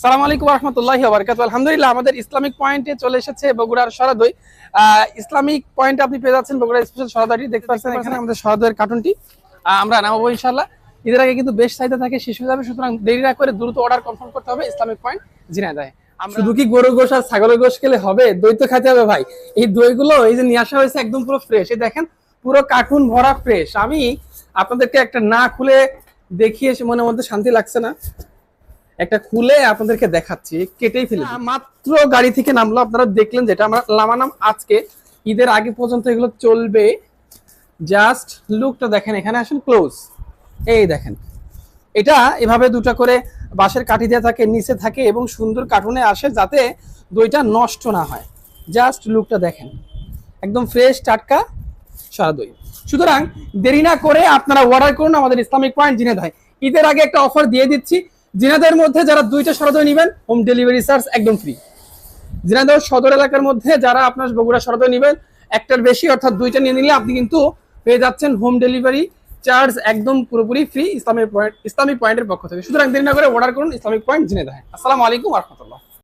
আসসালামু আলাইকুম ওয়া রাহমাতুল্লাহি ওয়া বারাকাতুহু। আলহামদুলিল্লাহ, আমাদের ইসলামিক পয়েন্টে চলে এসেছে বগুড়ার সরা দই। ইসলামিক পয়েন্টে আপনি পেয়ে যাচ্ছেন বগুড়া স্পেশাল সরা দইটি। দেখতে পাচ্ছেন এখানে আমাদের সরা দইয়ের কার্টুনটি আমরা নামাবো ইনশাআল্লাহ। ঈদের আগে কিন্তু বেশ চাহিদা থাকে, শেষ হয়ে যাবে, সুতরাং দেরি না করে দ্রুত অর্ডার কনফার্ম করতে হবে ইসলামিক পয়েন্ট ঝিনাইদহে। শুধু কি গরু গোশ আর ছাগলের গোশ খেলে হবে? দই তো খেতে হবে ভাই। এই দইগুলো এই যে নিয়ে আসা হয়েছে একদম পুরো ফ্রেশ, এই দেখেন পুরো কার্টুন ভরা ফ্রেশ। আমি আপনাদেরকে একটা না খুলে দেখিয়ে মনের মধ্যে শান্তি লাগছে না, একটা খুলে আপনাদেরকে দেখাচ্ছি, কেটেই ফেলে মাত্র গাড়ি থেকে নামলো। আপনারা দেখলেন যেটা আমরা নামানাম আজকে, ঈদের আগে পর্যন্ত এগুলো চলবে। জাস্ট লুকটা দেখেন, এখানে আসেন ক্লোজ, এই দেখেন এটা এভাবে দুটা করে বাঁশের কাঠি দেওয়া থাকে, নিচে থাকে এবং সুন্দর কার্টুনে আসে যাতে দইটা নষ্ট না হয়। জাস্ট লুকটা দেখেন, একদম ফ্রেশ টাটকা সরা দই। সুতরাং দেরি না করে আপনারা অর্ডার করুন আমাদের ইসলামিক পয়েন্ট ঝিনাইদহে। ঈদের আগে একটা অফার দিয়ে দিচ্ছি, ঝিনাইদহের মধ্যে যারা দুইটা সরা দই নেবেন হোম ডেলিভারি চার্জ একদম ফ্রি। ঝিনাইদহ সদর এলাকার মধ্যে যারা আপনার বগুড়া সরা দই নেবেন, একটার বেশি অর্থাৎ দুইটা নিয়ে নিলে আপনি কিন্তু পেয়ে যাচ্ছেন হোম ডেলিভারি চার্জ একদম পুরোপুরি ফ্রি ইসলামিক পয়েন্টের পক্ষ থেকে। সুতরাং দেরি না করে অর্ডার করুন ইসলামিক পয়েন্ট ঝিনাইদহে। আসসালামু আলাইকুম ওয়া রাহমাতুল্লাহ।